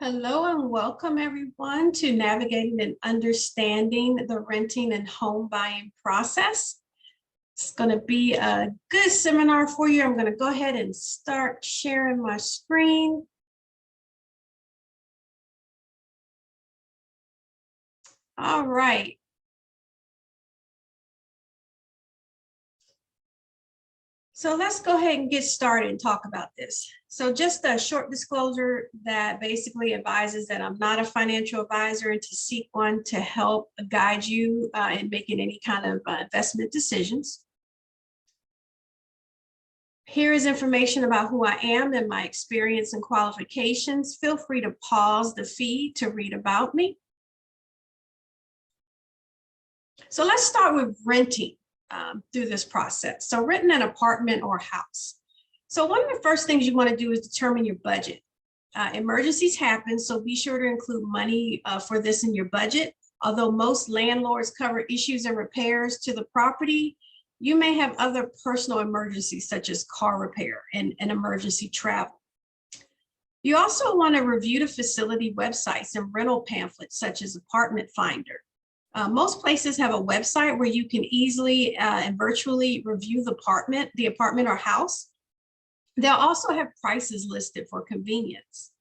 Hello and welcome everyone to navigating and understanding the renting and home buying process. It's going to be a good seminar for you. I'm going to go ahead and start sharing my screen. All right. So let's go ahead and get started and talk about this. So just a short disclosure that basically advises that I'm not a financial advisor and to seek one to help guide you in making any kind of investment decisions. Here is information about who I am and my experience and qualifications. Feel free to pause the feed to read about me. So let's start with renting through this process. So renting an apartment or house. So one of the first things you want to do is determine your budget. Emergencies happen, so be sure to include money for this in your budget. Although most landlords cover issues and repairs to the property, you may have other personal emergencies such as car repair and emergency travel. You also want to review the facility websites and rental pamphlets such as Apartment Finder. Most places have a website where you can easily and virtually review the apartment or house. They'll also have prices listed for convenience.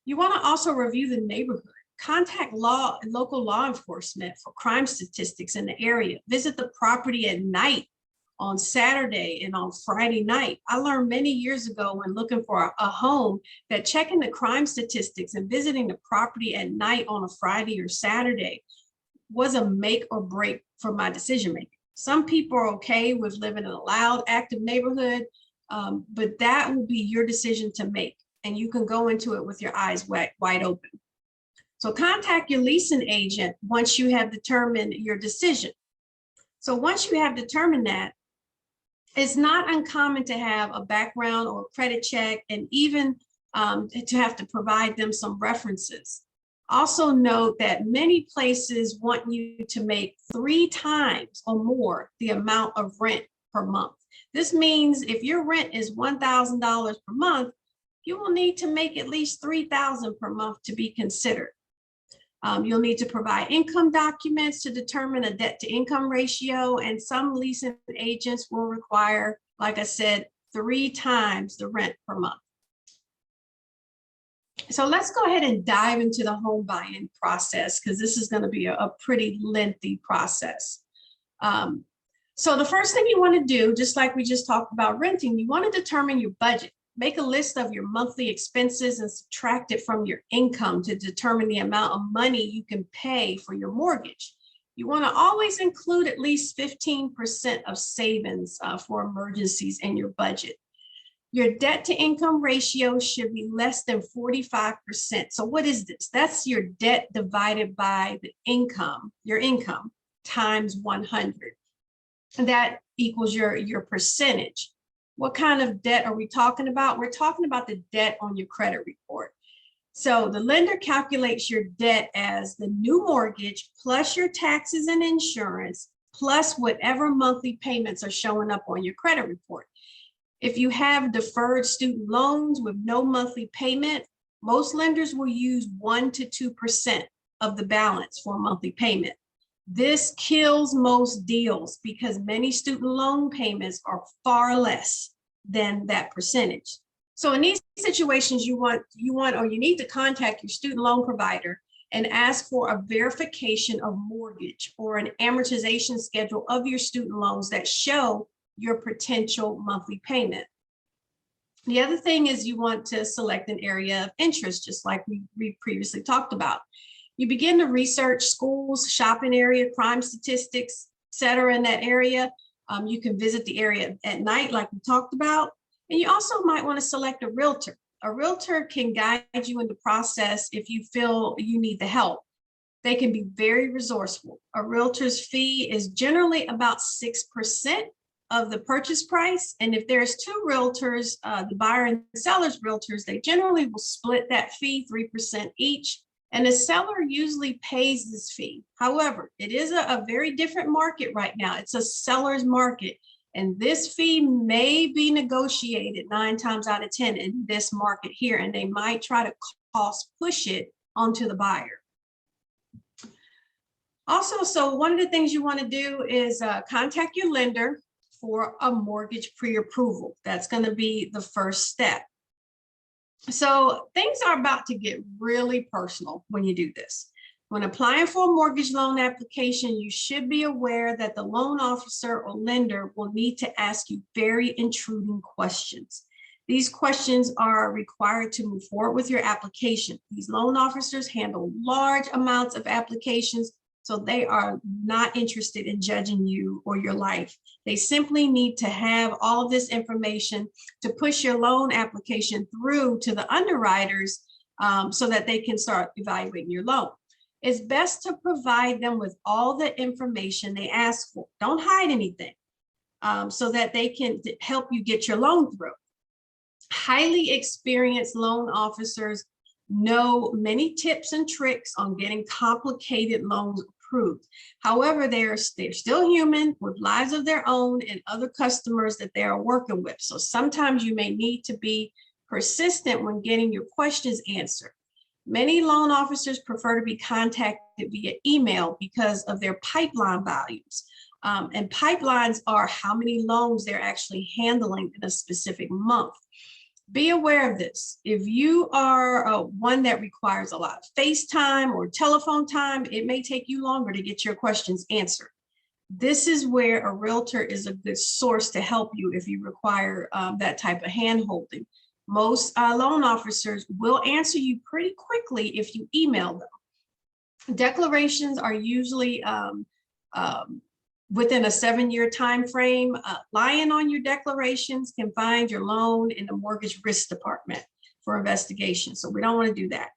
You want to also review the neighborhood. Contact local law enforcement for crime statistics in the area. Visit the property at night on Saturday and on Friday night. I learned many years ago when looking for a home that checking the crime statistics and visiting the property at night on a Friday or Saturday was a make or break for my decision making. Some people are okay with living in a loud, active neighborhood, but that will be your decision to make, and you can go into it with your eyes wide open. So contact your leasing agent once you have determined your decision. So once you have determined that, it's not uncommon to have a background or credit check, and even to have to provide them some references. Also note that many places want you to make 3 times or more the amount of rent per month. This means if your rent is $1,000 per month, you will need to make at least $3,000 per month to be considered. You'll need to provide income documents to determine a debt to income ratio, and some leasing agents will require, like I said, 3 times the rent per month. So let's go ahead and dive into the home buying process, because this is going to be a pretty lengthy process. So the first thing you want to do, just like we just talked about renting, you want to determine your budget. Make a list of your monthly expenses and subtract it from your income to determine the amount of money you can pay for your mortgage. You want to always include at least 15% of savings for emergencies in your budget. Your debt to income ratio should be less than 45%. So what is this? That's your debt divided by the income, your income times 100. And that equals your percentage. What kind of debt are we talking about? We're talking about the debt on your credit report. So the lender calculates your debt as the new mortgage plus your taxes and insurance plus whatever monthly payments are showing up on your credit report. If you have deferred student loans with no monthly payment, most lenders will use 1 to 2% of the balance for a monthly payment. This kills most deals because many student loan payments are far less than that percentage. So in these situations, you need to contact your student loan provider and ask for a verification of mortgage or an amortization schedule of your student loans that show your potential monthly payment. The other thing is you want to select an area of interest, just like we previously talked about. You begin to research schools, shopping area, crime statistics, etc. in that area. You can visit the area at night, like we talked about. And you also might want to select a realtor. A realtor can guide you in the process if you feel you need the help. They can be very resourceful. A realtor's fee is generally about 6% of the purchase price. And if there's 2 realtors, the buyer and seller's realtors, they generally will split that fee 3% each. And the seller usually pays this fee. However, it is a very different market right now. It's a seller's market. And this fee may be negotiated 9 times out of 10 in this market here. And they might try to cost push it onto the buyer. Also, so one of the things you want to do is contact your lender for a mortgage pre-approval. That's going to be the first step. So things are about to get really personal when you do this. When applying for a mortgage loan application, you should be aware that the loan officer or lender will need to ask you very intruding questions. These questions are required to move forward with your application. These loan officers handle large amounts of applications, so they are not interested in judging you or your life. They simply need to have all of this information to push your loan application through to the underwriters so that they can start evaluating your loan. It's best to provide them with all the information they ask for. Don't hide anything so that they can help you get your loan through. Highly experienced loan officers know many tips and tricks on getting complicated loans approved. However, they're still human with lives of their own and other customers that they are working with. So sometimes you may need to be persistent when getting your questions answered. Many loan officers prefer to be contacted via email because of their pipeline values. And pipelines are how many loans they're actually handling in a specific month. Be aware of this. If you are one that requires a lot of FaceTime or telephone time, it may take you longer to get your questions answered. This is where a realtor is a good source to help you if you require that type of hand-holding. Most loan officers will answer you pretty quickly if you email them. Declarations are usually within a 7-year time frame. Lying on your declarations can find your loan in the mortgage risk department for investigation. So we don't want to do that.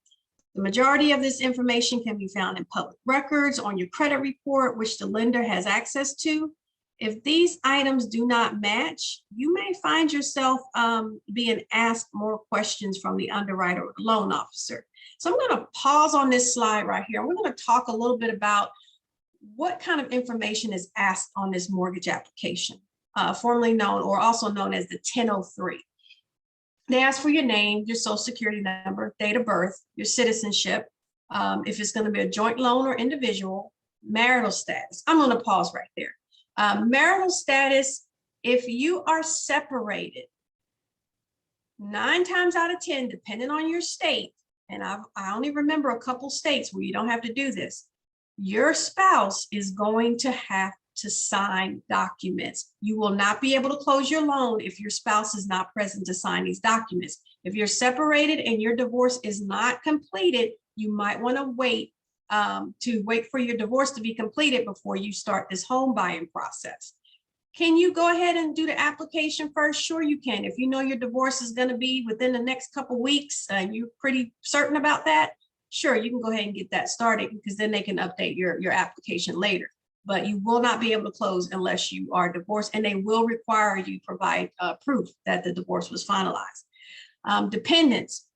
The majority of this information can be found in public records on your credit report, which the lender has access to. If these items do not match, you may find yourself being asked more questions from the underwriter or the loan officer. So I'm going to pause on this slide right here. We're going to talk a little bit about what kind of information is asked on this mortgage application, formerly known or also known as the 1003. They ask for your name, your social security number, date of birth, your citizenship, if it's going to be a joint loan or individual, marital status. I'm going to pause right there. Marital status, if you are separated, 9 times out of 10, depending on your state, and I only remember a couple states where you don't have to do this, your spouse is going to have to sign documents. You will not be able to close your loan if your spouse is not present to sign these documents. If you're separated and your divorce is not completed, you might want to wait for your divorce to be completed before you start this home buying process. Can you go ahead and do the application first? Sure, you can. If you know your divorce is going to be within the next couple of weeks and you're pretty certain about that, sure, you can go ahead and get that started because then they can update your application later. But you will not be able to close unless you are divorced, and they will require you provide proof that the divorce was finalized. Dependents.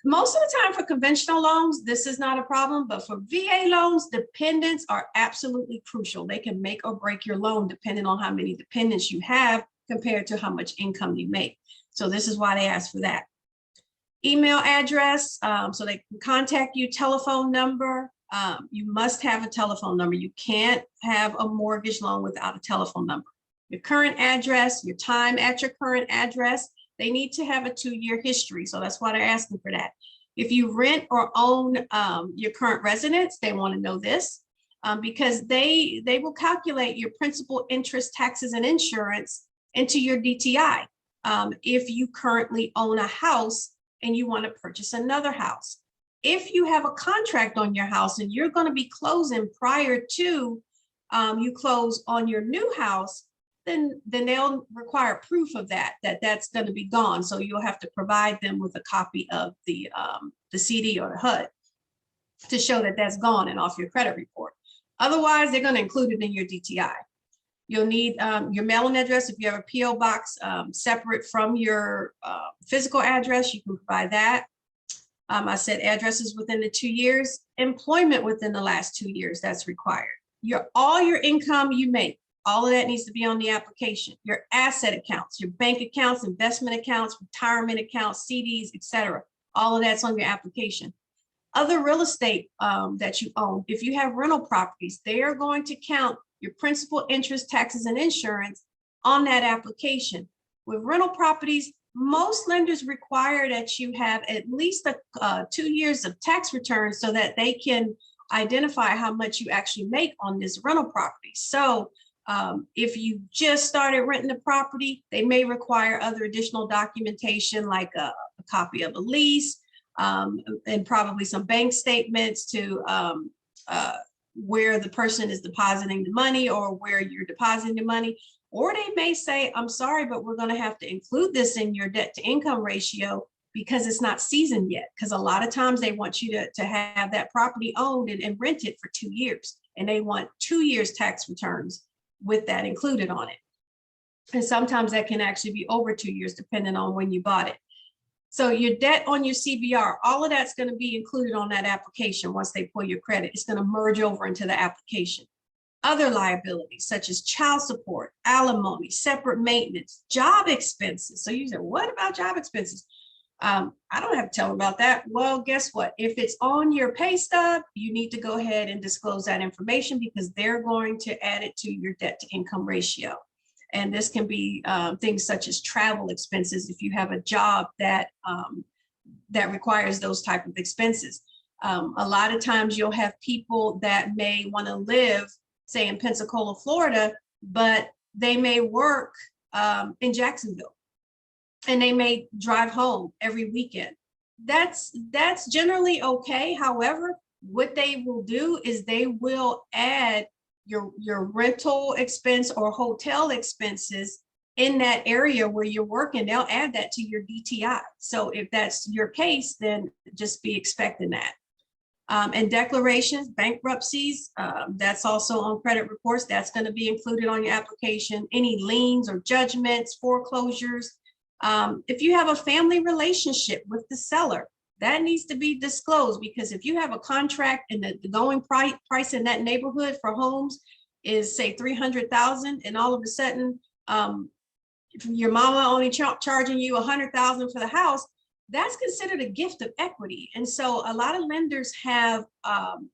Most of the time for conventional loans, this is not a problem, but for VA loans, dependents are absolutely crucial. They can make or break your loan depending on how many dependents you have compared to how much income you make. So this is why they ask for that. Email address, so they can contact you, telephone number. You must have a telephone number. You can't have a mortgage loan without a telephone number. Your current address, your time at your current address. They need to have a 2-year history. So that's why they're asking for that. If you rent or own your current residence, they want to know this because they will calculate your principal, interest, taxes, and insurance into your DTI. If you currently own a house and you want to purchase another house. If you have a contract on your house and you're going to be closing prior to you close on your new house, then they'll require proof of that's going to be gone. So you'll have to provide them with a copy of the CD or the HUD to show that that's gone and off your credit report. Otherwise, they're going to include it in your DTI. You'll need your mailing address. If you have a PO box separate from your physical address, you can provide that. I said addresses within the 2 years, employment within the last 2 years, that's required. All your income you make, all of that needs to be on the application. Your asset accounts, your bank accounts, investment accounts, retirement accounts, CDs, etc. All of that's on your application. Other real estate that you own, if you have rental properties, they are going to count your principal, interest, taxes, and insurance on that application. With rental properties, most lenders require that you have at least 2 years of tax returns so that they can identify how much you actually make on this rental property. So if you just started renting the property, they may require other additional documentation like a copy of a lease, and probably some bank statements to where the person is depositing the money or where you're depositing the money. Or they may say, I'm sorry, but we're going to have to include this in your debt to income ratio because it's not seasoned yet. Because a lot of times they want you to have that property owned and rented for 2 years. And they want 2 years tax returns with that included on it. And sometimes that can actually be over 2 years, depending on when you bought it. So your debt on your CBR, all of that's going to be included on that application. Once they pull your credit, it's going to merge over into the application. Other liabilities such as child support, alimony, separate maintenance, job expenses. So you say, what about job expenses? I don't have to tell them about that. Well, guess what? If it's on your pay stub, you need to go ahead and disclose that information because they're going to add it to your debt to income ratio. And this can be things such as travel expenses if you have a job that that requires those type of expenses. A lot of times you'll have people that may want to live, say, in Pensacola, Florida, but they may work in Jacksonville and they may drive home every weekend. That's generally okay. However, what they will do is they will add your rental expense or hotel expenses in that area where you're working. They'll add that to your DTI. So if that's your case, then just be expecting that. And declarations, bankruptcies, that's also on credit reports. That's going to be included on your application. Any liens or judgments, foreclosures. If you have a family relationship with the seller, that needs to be disclosed because if you have a contract and the going price in that neighborhood for homes is say $300,000 and all of a sudden your mama only charging you $100,000 for the house, that's considered a gift of equity. And so a lot of lenders have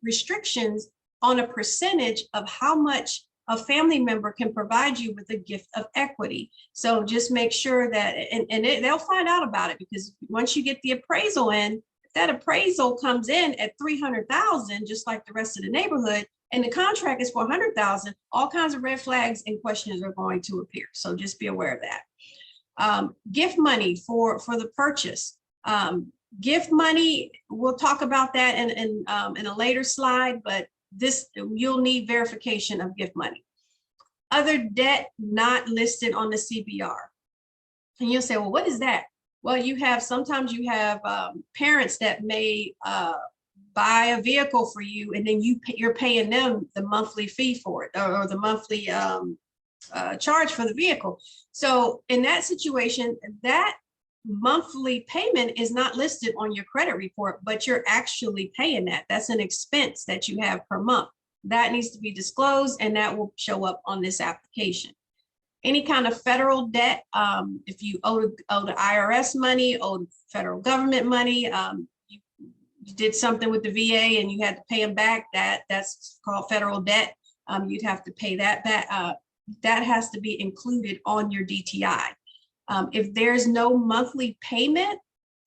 restrictions on a percentage of how much a family member can provide you with a gift of equity. So just make sure that, they'll find out about it because once you get the appraisal in, if that appraisal comes in at $300,000, just like the rest of the neighborhood, and the contract is for $100,000, all kinds of red flags and questions are going to appear. So just be aware of that. Gift money for the purchase. Gift money, we'll talk about that in a later slide, but you'll need verification of gift money. Other debt not listed on the CBR. And you'll say, well, what is that? Well, sometimes you have parents that may buy a vehicle for you and then you're paying them the monthly fee for it or the monthly charge for the vehicle. So in that situation, that monthly payment is not listed on your credit report, but you're actually paying that. That's an expense that you have per month. That needs to be disclosed and that will show up on this application. Any kind of federal debt, if you owe the IRS money, owe federal government money, you did something with the VA and you had to pay them back, that's called federal debt. You'd have to pay that back. That has to be included on your DTI. If there's no monthly payment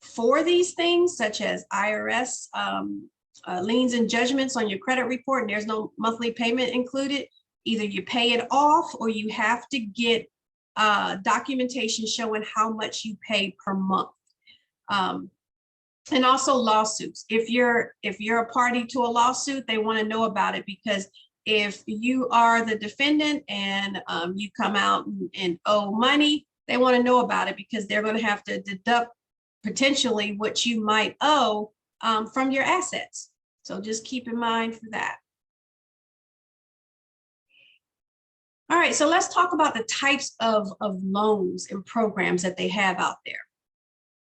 for these things, such as IRS liens and judgments on your credit report, and there's no monthly payment included, either you pay it off or you have to get documentation showing how much you pay per month. And also lawsuits. If you're a party to a lawsuit, they want to know about it because if you are the defendant and you come out and owe money, they want to know about it because they're going to have to deduct potentially what you might owe from your assets. So just keep in mind for that. All right, so let's talk about the types of loans and programs that they have out there.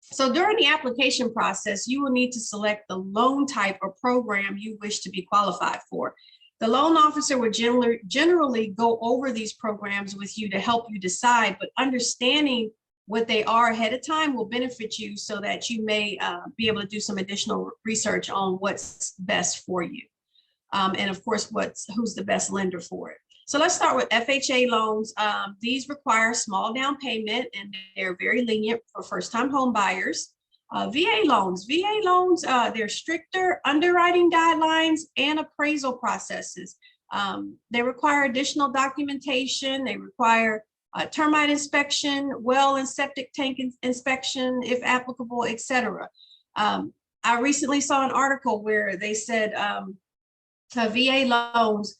So during the application process, you will need to select the loan type or program you wish to be qualified for. The loan officer will generally go over these programs with you to help you decide, but understanding what they are ahead of time will benefit you so that you may be able to do some additional research on what's best for you. And of course, who's the best lender for it. So let's start with FHA loans. These require small down payment and they're very lenient for first-time home buyers. VA loans, they're stricter underwriting guidelines and appraisal processes. They require additional documentation. They require termite inspection, well and septic tank inspection, if applicable, etc. I recently saw an article where they said VA loans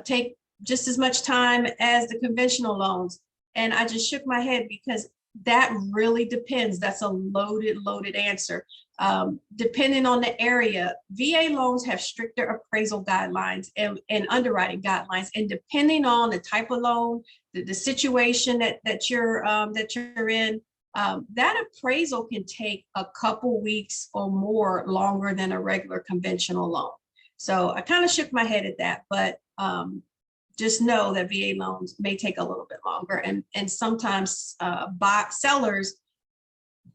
take just as much time as the conventional loans. And I just shook my head because that really depends. That's a loaded answer. Depending on the area, VA loans have stricter appraisal guidelines and underwriting guidelines. And depending on the type of loan, the situation that you're in, that appraisal can take a couple weeks or more longer than a regular conventional loan. So I kind of shook my head at that, but just know that VA loans may take a little bit longer, and sometimes sellers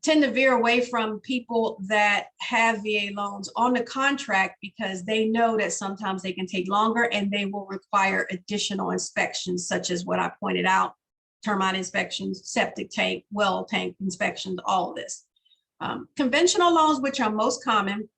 tend to veer away from people that have VA loans on the contract because they know that sometimes they can take longer and they will require additional inspections, such as what I pointed out: termite inspections, septic tank, well tank inspections, all of this. Conventional loans, which are most common,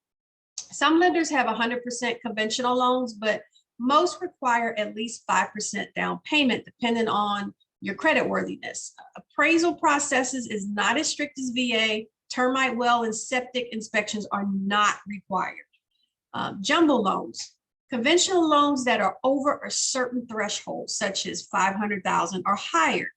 some lenders have 100% conventional loans, but most require at least 5% down payment, depending on your credit worthiness. Appraisal processes is not as strict as VA. Termite well and septic inspections are not required. Jumbo loans, conventional loans that are over a certain threshold, such as 500,000 or higher.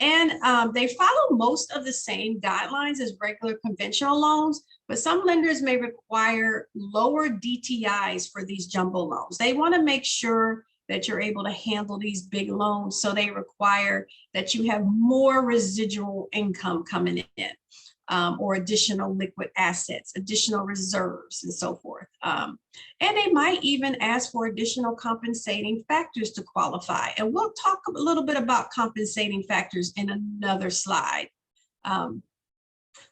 And they follow most of the same guidelines as regular conventional loans, but some lenders may require lower DTIs for these jumbo loans. They want to make sure that you're able to handle these big loans, so they require that you have more residual income coming in, or additional liquid assets, additional reserves, and so forth. And they might even ask for additional compensating factors to qualify. And we'll talk a little bit about compensating factors in another slide.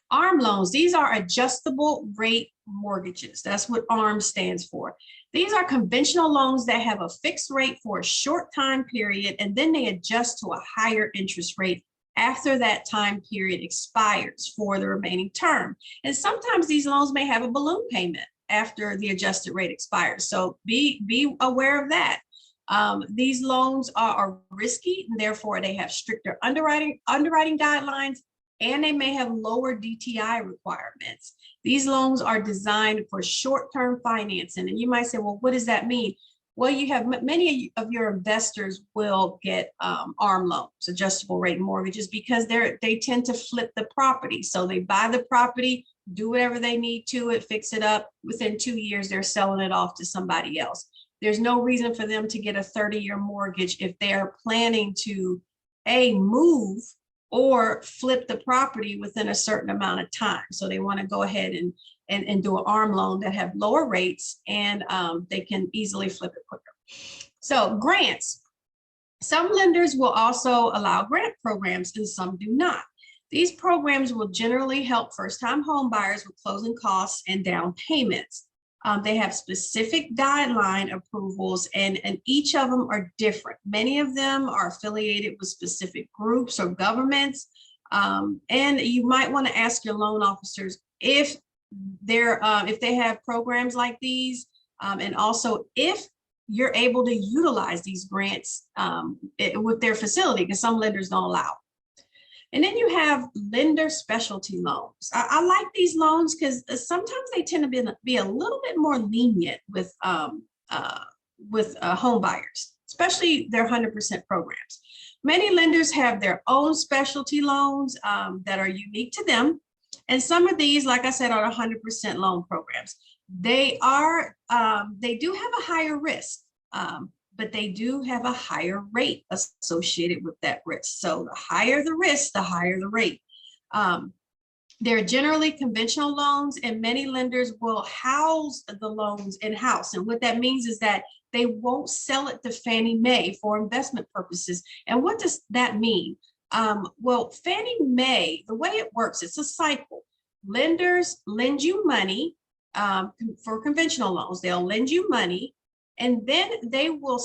ARM loans, these are adjustable rate mortgages. That's what ARM stands for. These are conventional loans that have a fixed rate for a short time period, and then they adjust to a higher interest rate after that time period expires for the remaining term. And sometimes these loans may have a balloon payment after the adjusted rate expires. So be aware of that. These loans are risky, and therefore they have stricter underwriting guidelines, and they may have lower DTI requirements. These loans are designed for short-term financing. And you might say, well, what does that mean? Well, you have many of your investors will get ARM loans, adjustable rate mortgages, because they tend to flip the property. So they buy the property, do whatever they need to it, fix it up. Within 2 years, they're selling it off to somebody else. There's no reason for them to get a 30-year mortgage if they're planning to move or flip the property within a certain amount of time. So they want to go ahead and do an ARM loan that have lower rates, and they can easily flip it quicker. So grants. Some lenders will also allow grant programs and some do not. These programs will generally help first-time home buyers with closing costs and down payments. They have specific guideline approvals, and each of them are different. Many of them are affiliated with specific groups or governments. And you might want to ask your loan officers if they have programs like these, and also if you're able to utilize these grants with their facility, because some lenders don't allow. And then you have lender specialty loans. I like these loans because sometimes they tend to be a little bit more lenient with home buyers, especially their 100% programs. Many lenders have their own specialty loans that are unique to them. And some of these, like I said, are 100% loan programs. They do have a higher risk, but they do have a higher rate associated with that risk. So the higher the risk, the higher the rate. They're generally conventional loans, and many lenders will house the loans in-house. And what that means is that they won't sell it to Fannie Mae for investment purposes. And what does that mean? Well, Fannie Mae, the way it works, it's a cycle. Lenders lend you money for conventional loans. They'll lend you money, and then they will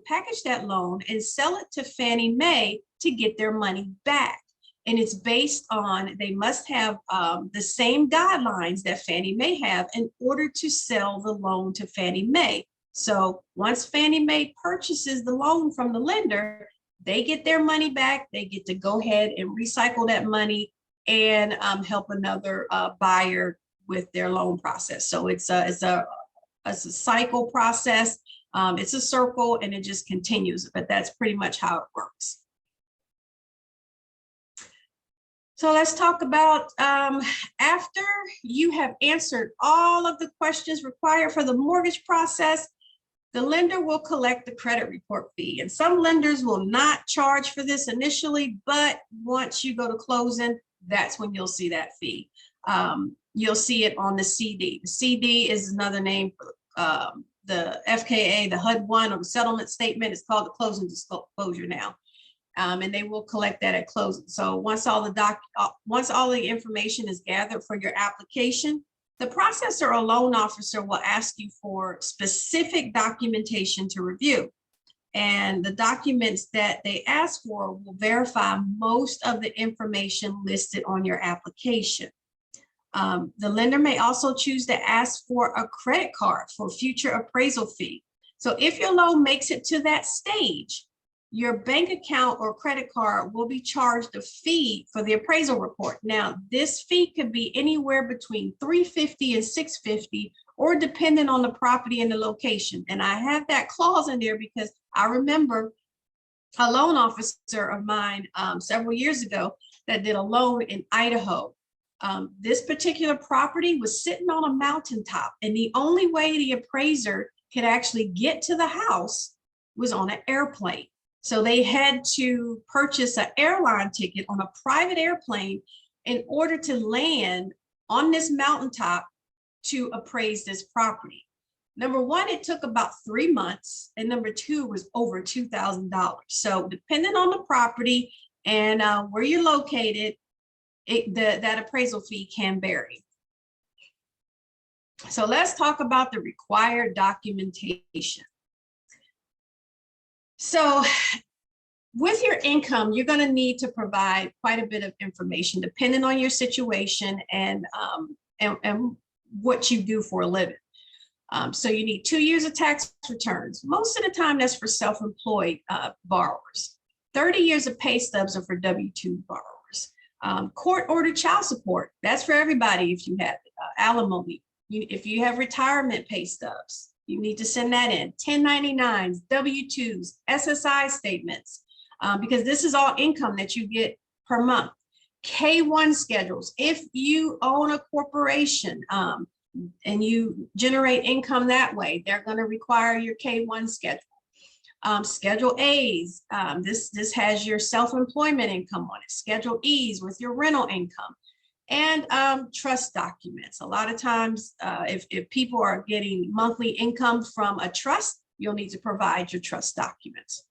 package that loan and sell it to Fannie Mae to get their money back. And it's based on, they must have the same guidelines that Fannie Mae have in order to sell the loan to Fannie Mae. So once Fannie Mae purchases the loan from the lender, they get their money back. They get to go ahead and recycle that money and help another buyer with their loan process. So it's a cycle process. It's a circle and it just continues, but that's pretty much how it works. So let's talk about after you have answered all of the questions required for the mortgage process, the lender will collect the credit report fee. And some lenders will not charge for this initially, but once you go to closing, that's when you'll see that fee. You'll see it on the CD. The CD is another name for the FKA, the HUD-1 or the settlement statement. It's called the closing disclosure now. And they will collect that at closing. So once all the information is gathered for your application, the processor or loan officer will ask you for specific documentation to review. And the documents that they ask for will verify most of the information listed on your application. The lender may also choose to ask for a credit card for future appraisal fee. So if your loan makes it to that stage, your bank account or credit card will be charged a fee for the appraisal report. Now, this fee could be anywhere between $350 and $650, or depending on the property and the location. And I have that clause in there because I remember a loan officer of mine several years ago that did a loan in Idaho. This particular property was sitting on a mountaintop, and the only way the appraiser could actually get to the house was on an airplane. So they had to purchase an airline ticket on a private airplane in order to land on this mountaintop to appraise this property. Number one, it took about 3 months, and number two was over $2,000. So depending on the property and where you're located, that appraisal fee can vary. So let's talk about the required documentation. So with your income, you're going to need to provide quite a bit of information depending on your situation and what you do for a living. So you need 2 years of tax returns. Most of the time that's for self-employed borrowers. 30 years of pay stubs are for W-2 borrowers. Court-ordered child support, that's for everybody if you have alimony. If you have retirement pay stubs, you need to send that in. 1099s, W-2s, SSI statements, because this is all income that you get per month. K-1 schedules. If you own a corporation and you generate income that way, they're going to require your K-1 schedule. Schedule A's, this has your self-employment income on it. Schedule E's with your rental income. And trust documents. A lot of times, if people are getting monthly income from a trust, you'll need to provide your trust documents.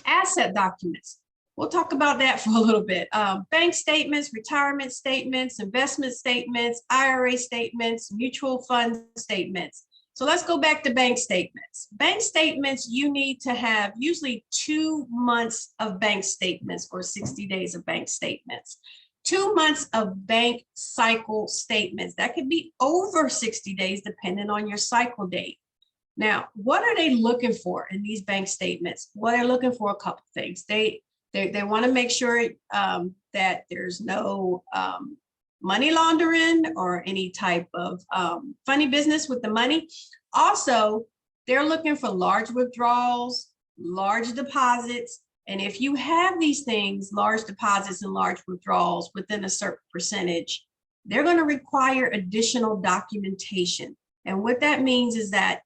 Asset documents. We'll talk about that for a little bit. Bank statements, retirement statements, investment statements, IRA statements, mutual fund statements. So let's go back to bank statements. Bank statements, you need to have usually 2 months of bank statements or 60 days of bank statements. 2 months of bank cycle statements. That could be over 60 days depending on your cycle date. Now, what are they looking for in these bank statements? Well, they're looking for a couple things. They want to make sure that there's no money laundering or any type of funny business with the money. Also, they're looking for large withdrawals, large deposits. And if you have these things, large deposits and large withdrawals within a certain percentage, they're going to require additional documentation. And what that means is that,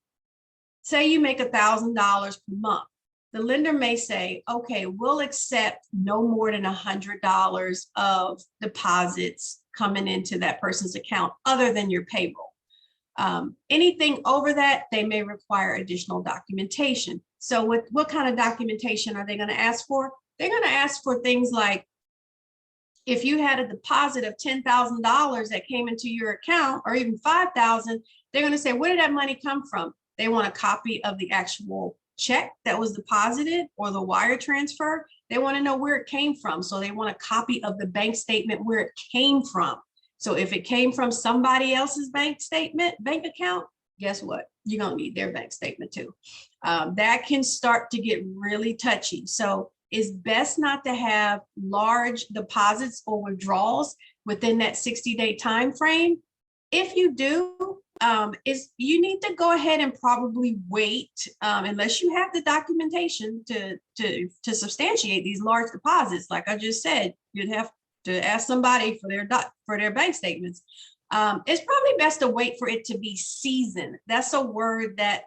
say you make $1,000 per month, the lender may say, okay, we'll accept no more than $100 of deposits coming into that person's account other than your payroll. Anything over that, they may require additional documentation. So what kind of documentation are they going to ask for? they're going to ask for things like, if you had a deposit of $10,000 that came into your account, or even 5,000, they're going to say, where did that money come from? They want a copy of the actual check that was deposited or the wire transfer. They want to know where it came from. So they want a copy of the bank statement where it came from. So if it came from somebody else's bank account, guess what? You're going to need their bank statement too. That can start to get really touchy. So it's best not to have large deposits or withdrawals within that 60-day time frame. If you do, you need to go ahead and probably wait, unless you have the documentation to substantiate these large deposits. Like I just said, you'd have to ask somebody for their bank statements. It's probably best to wait for it to be seasoned. That's a word that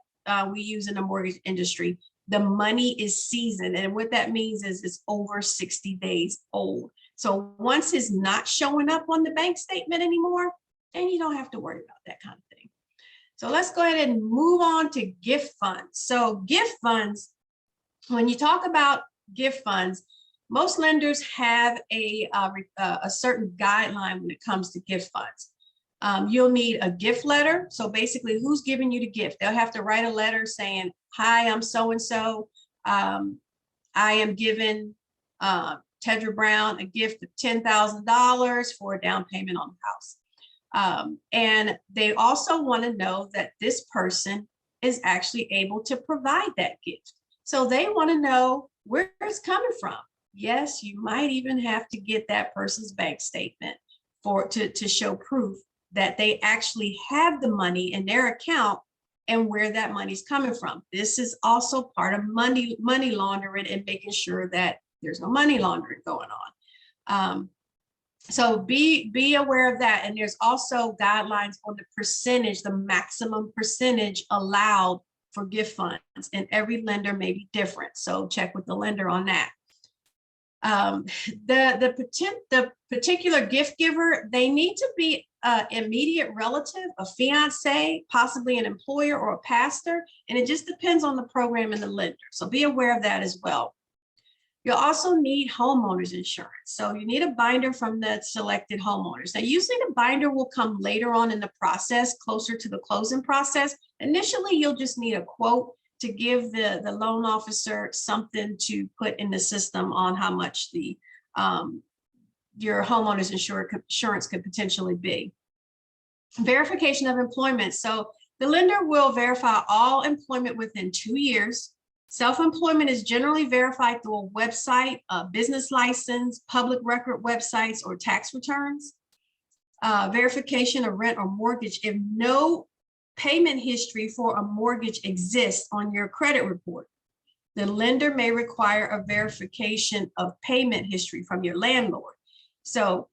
we use in the mortgage industry. The money is seasoned, and what that means is it's over 60 days old. So once it's not showing up on the bank statement anymore, then you don't have to worry about that kind of thing. So let's go ahead and move on to gift funds. So gift funds, when you talk about gift funds, most lenders have a certain guideline when it comes to gift funds. You'll need a gift letter. So basically, who's giving you the gift? They'll have to write a letter saying, hi, I'm so-and-so. I am giving T.E.D.R.A a gift of $10,000 for a down payment on the house. And they also want to know that this person is actually able to provide that gift. So they want to know where it's coming from. Yes, you might even have to get that person's bank statement to show proof that they actually have the money in their account and where that money's coming from. This is also part of money laundering and making sure that there's no money laundering going on. So be aware of that. And there's also guidelines on the percentage, the maximum percentage allowed for gift funds, and every lender may be different. So check with the lender on that. The particular gift giver, they need to be an immediate relative, a fiance, possibly an employer or a pastor, and it just depends on the program and the lender. So be aware of that as well. You'll also need homeowners insurance. So you need a binder from the selected homeowners. Now, usually the binder will come later on in the process, closer to the closing process. Initially, you'll just need a quote to give the loan officer something to put in the system on how much your homeowner's insurance could potentially be. Verification of employment. So the lender will verify all employment within 2 years. Self-employment is generally verified through a website, a business license, public record websites, or tax returns. Verification of rent or mortgage. If no payment history for a mortgage exists on your credit report, the lender may require a verification of payment history from your landlord. So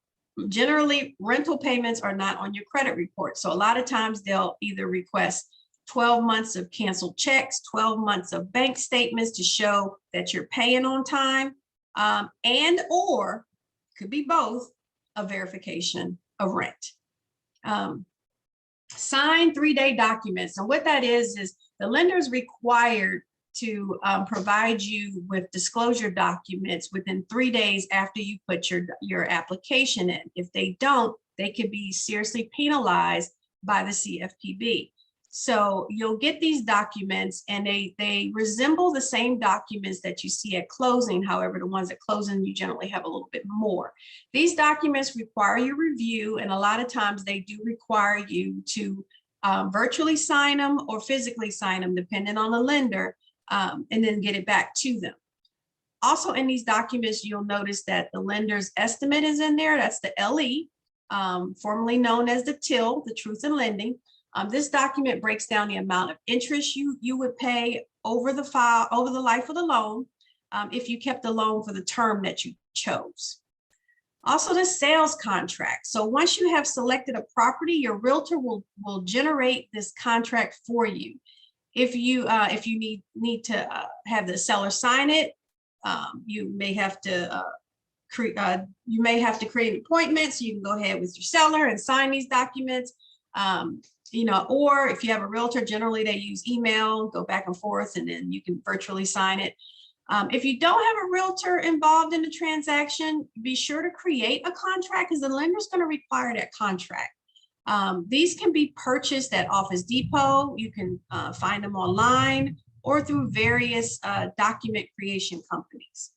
generally, rental payments are not on your credit report. So a lot of times they'll either request 12 months of canceled checks, 12 months of bank statements to show that you're paying on time, and or could be both, a verification of rent. Signed 3-day documents. And what that is the lender is required to provide you with disclosure documents within 3 days after you put your application in. If they don't, they could be seriously penalized by the CFPB. So you'll get these documents, and they resemble the same documents that you see at closing. However, the ones at closing, you generally have a little bit more. These documents require your review, and a lot of times they do require you to virtually sign them or physically sign them, depending on the lender, and then get it back to them. Also in these documents, you'll notice that the lender's estimate is in there. That's the LE, formerly known as the TIL, the Truth in Lending. This document breaks down the amount of interest you would pay over the life of the loan if you kept the loan for the term that you chose. Also, the sales contract. So once you have selected a property, your realtor will generate this contract for you. If you need to have the seller sign it, you may have to create an appointment, so you can go ahead with your seller and sign these documents. Or if you have a realtor, generally they use email, go back and forth, and then you can virtually sign it. If you don't have a realtor involved in the transaction, be sure to create a contract because the lender is going to require that contract. These can be purchased at Office Depot. You can find them online or through various document creation companies.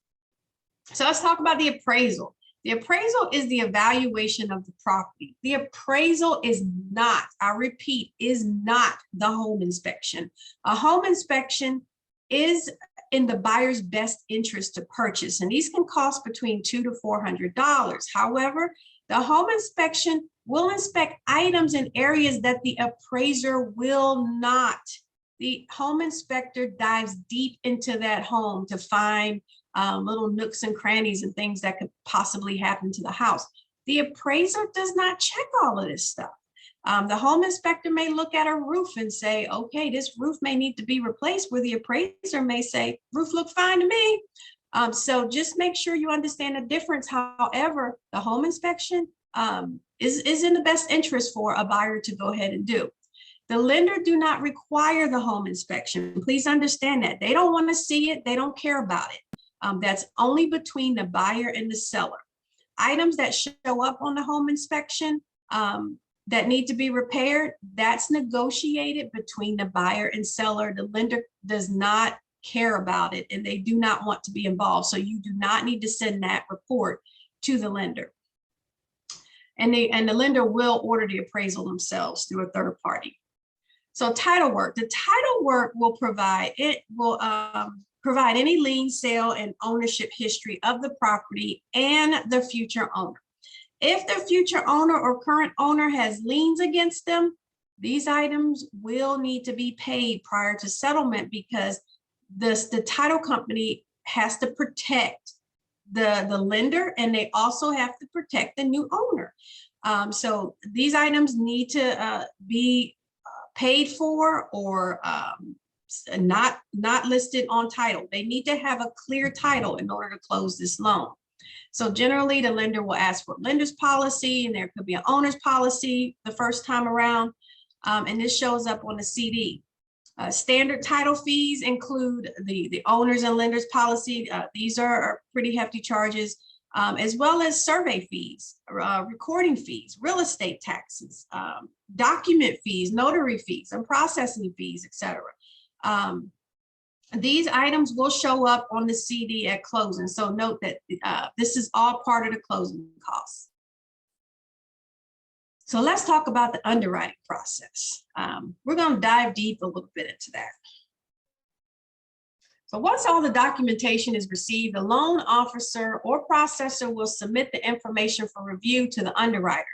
So let's talk about the appraisal. The appraisal is the evaluation of the property. The appraisal is not, I repeat, is not the home inspection. A home inspection is in the buyer's best interest to purchase, and these can cost between $200 to $400. However, the home inspection will inspect items in areas that the appraiser will not. The home inspector dives deep into that home to find little nooks and crannies and things that could possibly happen to the house. The appraiser does not check all of this stuff. The home inspector may look at a roof and say, okay, this roof may need to be replaced, where the appraiser may say, roof looked fine to me. So just make sure you understand the difference. However, the home inspection is in the best interest for a buyer to go ahead and do. The lender do not require the home inspection. Please understand that. They don't want to see it. They don't care about it. That's only between the buyer and the seller. Items that show up on the home inspection that need to be repaired, that's negotiated between the buyer and seller. The lender does not care about it and they do not want to be involved. So you do not need to send that report to the lender. And the lender will order the appraisal themselves through a third party. So title work. The title work will provide any lien, sale, and ownership history of the property and the future owner. If the future owner or current owner has liens against them, these items will need to be paid prior to settlement because the title company has to protect the lender, and they also have to protect the new owner. So these items need to be paid for or not listed on title. They need to have a clear title in order to close this loan. So generally the lender will ask for lender's policy, and there could be an owner's policy the first time around. And this shows up on the CD. Standard title fees include the owner's and lender's policy. These are pretty hefty charges, as well as survey fees, recording fees, real estate taxes, document fees, notary fees, and processing fees, etc. These items will show up on the CD at closing. So note that this is all part of the closing costs. So let's talk about the underwriting process. We're going to dive deep a little bit into that. So once all the documentation is received, the loan officer or processor will submit the information for review to the underwriter.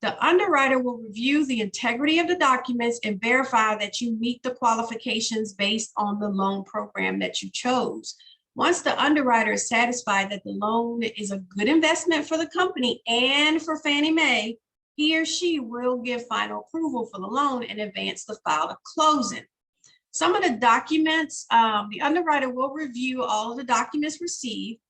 The underwriter will review the integrity of the documents and verify that you meet the qualifications based on the loan program that you chose. Once the underwriter is satisfied that the loan is a good investment for the company and for Fannie Mae, he or she will give final approval for the loan and advance the file to closing. Some of the documents, the underwriter will review all of the documents received.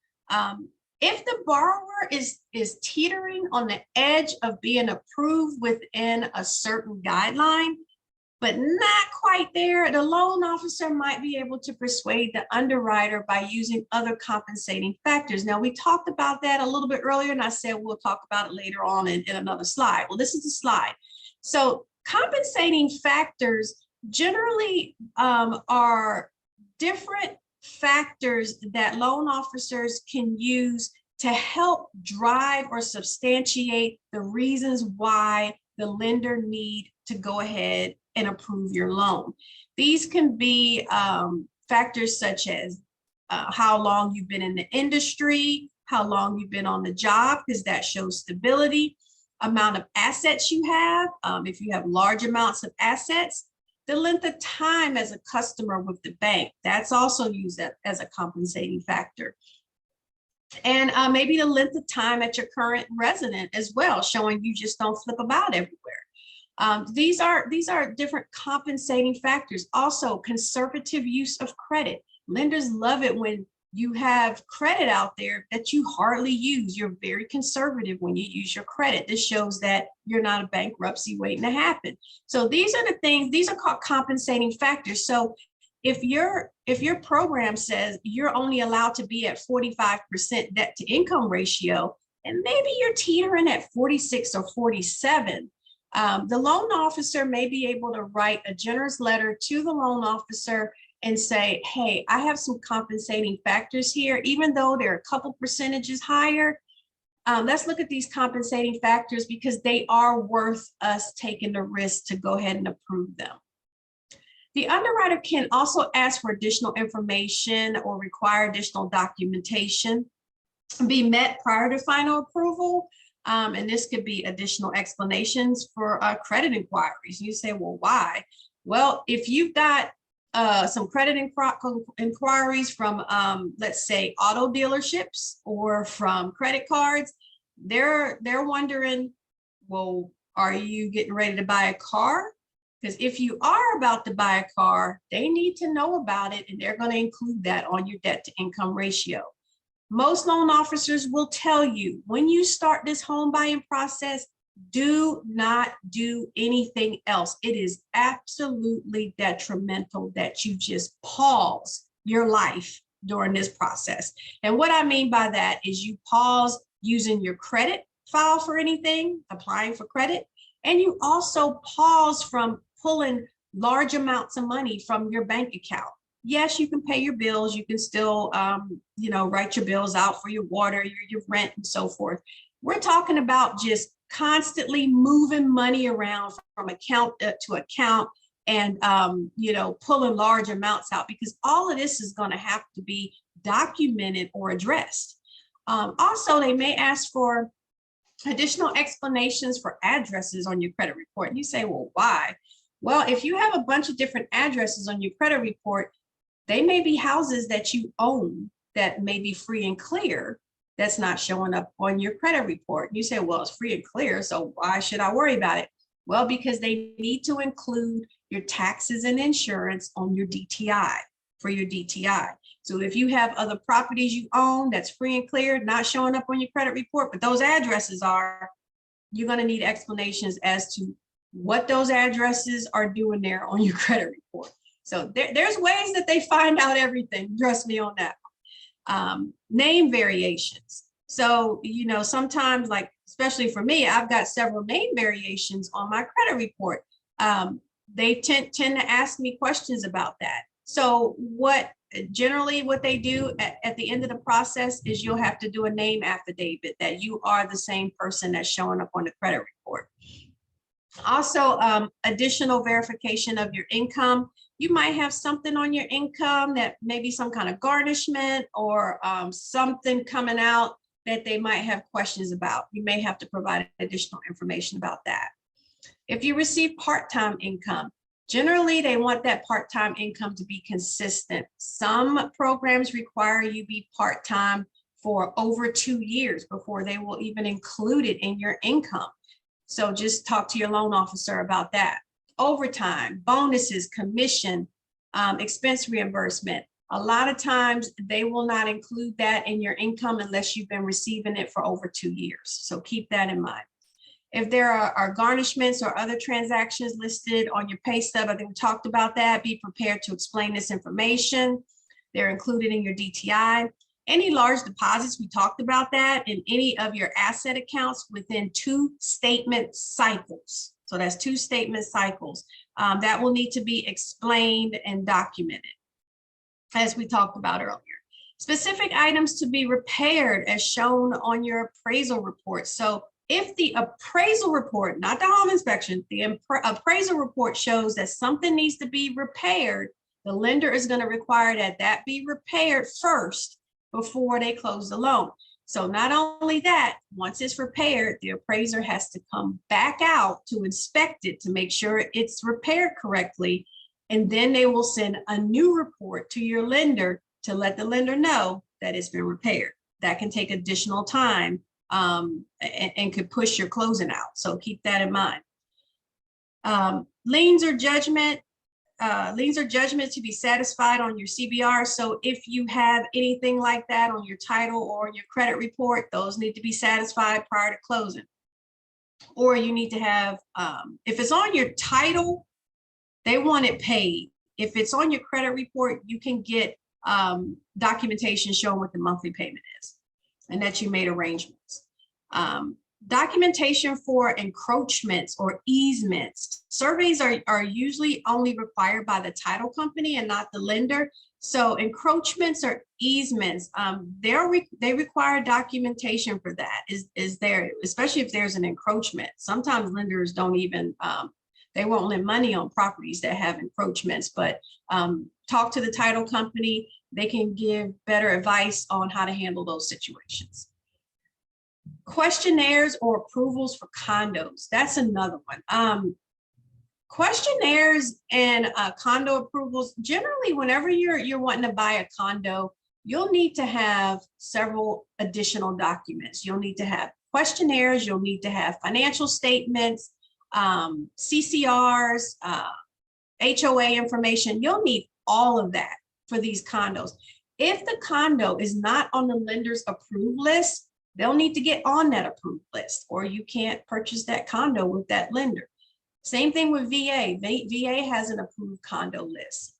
If the borrower is teetering on the edge of being approved within a certain guideline, but not quite there, the loan officer might be able to persuade the underwriter by using other compensating factors. Now, we talked about that a little bit earlier, and I said we'll talk about it later on in another slide. Well, this is the slide. So compensating factors generally are different factors that loan officers can use to help drive or substantiate the reasons why the lender need to go ahead and approve your loan. These can be factors such as how long you've been in the industry, how long you've been on the job, because that shows stability, amount of assets you have, if you have large amounts of assets, the length of time as a customer with the bank, that's also used as a compensating factor. And maybe the length of time at your current resident as well, showing you just don't flip about everywhere. These are different compensating factors. Also, conservative use of credit. Lenders love it when you have credit out there that you hardly use. You're very conservative when you use your credit. This shows that you're not a bankruptcy waiting to happen. So these are the things, these are called compensating factors. So if your program says you're only allowed to be at 45% debt to income ratio, and maybe you're teetering at 46 or 47, the loan officer may be able to write a generous letter to the loan officer and say, hey, I have some compensating factors here, even though they're a couple percentages higher. Let's look at these compensating factors because they are worth us taking the risk to go ahead and approve them. The underwriter can also ask for additional information or require additional documentation be met prior to final approval. And this could be additional explanations for credit inquiries. You say, well, why? Well, if you've got some credit inquiries from, let's say, auto dealerships or from credit cards, they're wondering, well, are you getting ready to buy a car? Because if you are about to buy a car, they need to know about it, and they're going to include that on your debt to income ratio. Most loan officers will tell you when you start this home buying process, do not do anything else. It is absolutely detrimental that you just pause your life during this process. And what I mean by that is you pause using your credit file for anything, applying for credit, and you also pause from pulling large amounts of money from your bank account. Yes, you can pay your bills. You can still, write your bills out for your water, your rent, and so forth. We're talking about just constantly moving money around from account to account and, pulling large amounts out, because all of this is going to have to be documented or addressed. Also, they may ask for additional explanations for addresses on your credit report. And you say, well, why? Well, if you have a bunch of different addresses on your credit report, they may be houses that you own that may be free and clear that's not showing up on your credit report. And you say, well, it's free and clear, so why should I worry about it? Well, because they need to include your taxes and insurance on your DTI, for your DTI. So if you have other properties you own that's free and clear, not showing up on your credit report, but those addresses are, you're going to need explanations as to what those addresses are doing there on your credit report. So there's ways that they find out everything. Trust me on that. Name variations. So, sometimes, like, especially for me, I've got several name variations on my credit report. They tend to ask me questions about that. So generally what they do at the end of the process is you'll have to do a name affidavit that you are the same person that's showing up on the credit report. Also, additional verification of your income. You might have something on your income that maybe some kind of garnishment or something coming out that they might have questions about. You may have to provide additional information about that. If you receive part-time income, generally they want that part-time income to be consistent. Some programs require you be part-time for over 2 years before they will even include it in your income. So just talk to your loan officer about that. Overtime, bonuses, commission, expense reimbursement. A lot of times they will not include that in your income unless you've been receiving it for over 2 years. So keep that in mind. If there are garnishments or other transactions listed on your pay stub, I think we talked about that. Be prepared to explain this information. They're included in your DTI. Any large deposits, we talked about that, in any of your asset accounts within 2 statement cycles. So that's 2 statement cycles. That will need to be explained and documented, as we talked about earlier. Specific items to be repaired as shown on your appraisal report. So if the appraisal report, not the home inspection, the appraisal report shows that something needs to be repaired, the lender is going to require that be repaired first before they close the loan. So not only that, once it's repaired, the appraiser has to come back out to inspect it to make sure it's repaired correctly. And then they will send a new report to your lender to let the lender know that it's been repaired. That can take additional time and could push your closing out. So keep that in mind. Liens or judgment. Liens or judgment to be satisfied on your CBR. So if you have anything like that on your title or your credit report, those need to be satisfied prior to closing. Or you need to have, if it's on your title, they want it paid if it's on your credit report, you can get documentation showing what the monthly payment is and that you made arrangements. Documentation for encroachments or easements. Surveys are usually only required by the title company and not the lender. So encroachments or easements, they require documentation for that. Is there, especially if there's an encroachment. Sometimes lenders don't even, they won't lend money on properties that have encroachments, but talk to the title company. They can give better advice on how to handle those situations. Questionnaires or approvals for condos. That's another one. Questionnaires and condo approvals, generally, whenever you're wanting to buy a condo, you'll need to have several additional documents. You'll need to have questionnaires, you'll need to have financial statements, CCRs, HOA information. You'll need all of that for these condos. If the condo is not on the lender's approved list, they'll need to get on that approved list, or you can't purchase that condo with that lender. Same thing with VA. VA has an approved condo list.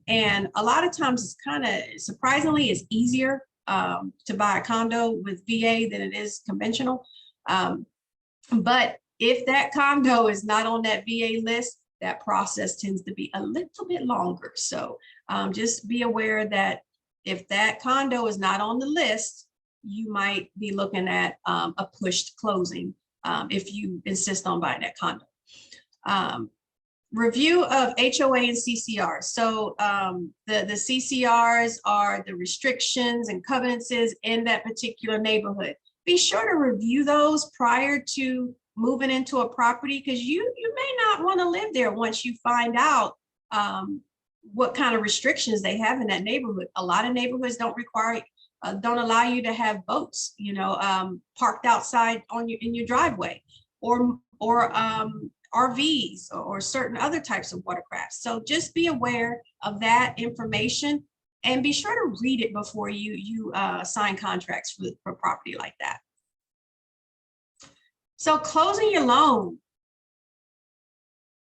And a lot of times it's kind of, surprisingly, it's easier to buy a condo with VA than it is conventional. But if that condo is not on that VA list, that process tends to be a little bit longer. So just be aware that if that condo is not on the list, you might be looking at a pushed closing if you insist on buying that condo. Review of HOA and CCRs. So the CCRs are the restrictions and covenants in that particular neighborhood. Be sure to review those prior to moving into a property, because you may not want to live there once you find out what kind of restrictions they have in that neighborhood. A lot of neighborhoods don't allow you to have boats, parked outside in your driveway, or RVs or certain other types of watercraft. So just be aware of that information and be sure to read it before you sign contracts for property like that. So closing your loan.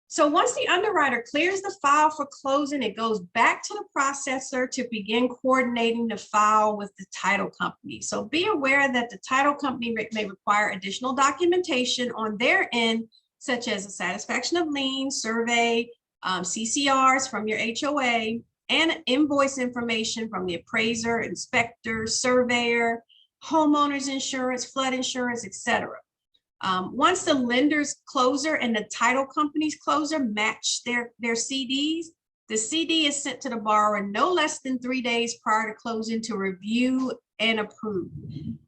So once the underwriter clears the file for closing, it goes back to the processor to begin coordinating the file with the title company. So be aware that the title company may require additional documentation on their end, such as a satisfaction of lien, survey, CCRs from your HOA, and invoice information from the appraiser, inspector, surveyor, homeowner's insurance, flood insurance, etc. Once the lender's closer and the title company's closer match their CDs, the CD is sent to the borrower no less than 3 days prior to closing to review and approve.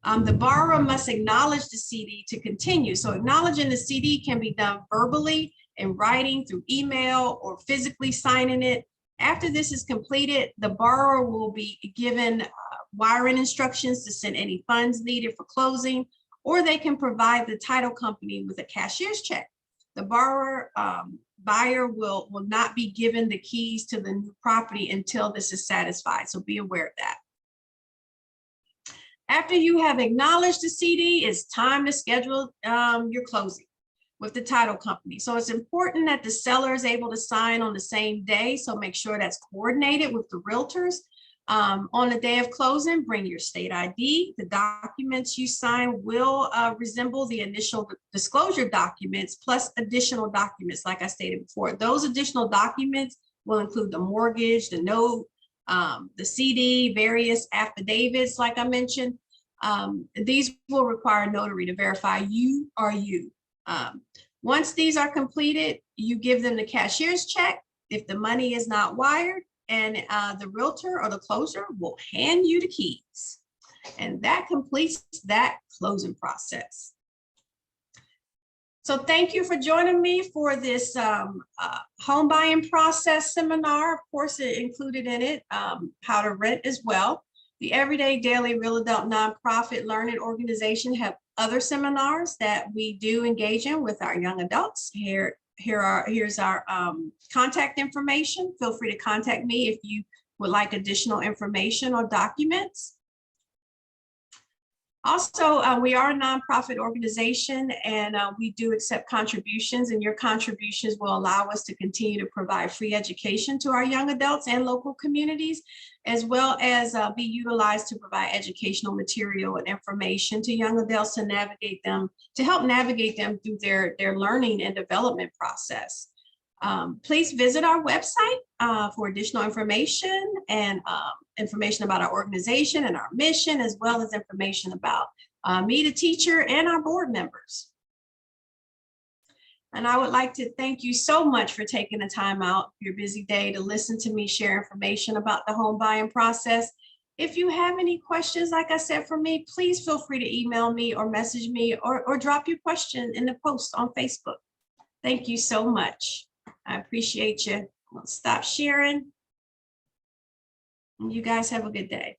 The borrower must acknowledge the CD to continue. So acknowledging the CD can be done verbally, in writing, through email, or physically signing it. After this is completed, the borrower will be given wiring instructions to send any funds needed for closing, or they can provide the title company with a cashier's check. The buyer will not be given the keys to the new property until this is satisfied. So be aware of that. After you have acknowledged the CD, it's time to schedule your closing with the title company. So it's important that the seller is able to sign on the same day. So make sure that's coordinated with the realtors. On the day of closing, bring your state ID. The documents you sign will resemble the initial disclosure documents plus additional documents, like I stated before. Those additional documents will include the mortgage, the note, the CD, various affidavits, like I mentioned. These will require a notary to verify you are you. Once these are completed, you give them the cashier's check if the money is not wired, and the realtor or the closer will hand you the keys. And that completes that closing process. So thank you for joining me for this home buying process seminar. Of course, it included in it how to rent as well. The Everyday Daily Real Adult Nonprofit Learning Organization have other seminars that we do engage in with our young adults. Here's our contact information. Feel free to contact me if you would like additional information or documents. Also, we are a nonprofit organization, and we do accept contributions, and your contributions will allow us to continue to provide free education to our young adults and local communities, as well as be utilized to provide educational material and information to young adults to navigate them, to help navigate them through their learning and development process. Please visit our website for additional information and information about our organization and our mission, as well as information about me, the teacher, and our board members. And I would like to thank you so much for taking the time out your busy day to listen to me share information about the home buying process. If you have any questions, like I said, for me, please feel free to email me or message me or drop your question in the post on Facebook. Thank you so much. I appreciate you. I'll stop sharing. You guys have a good day.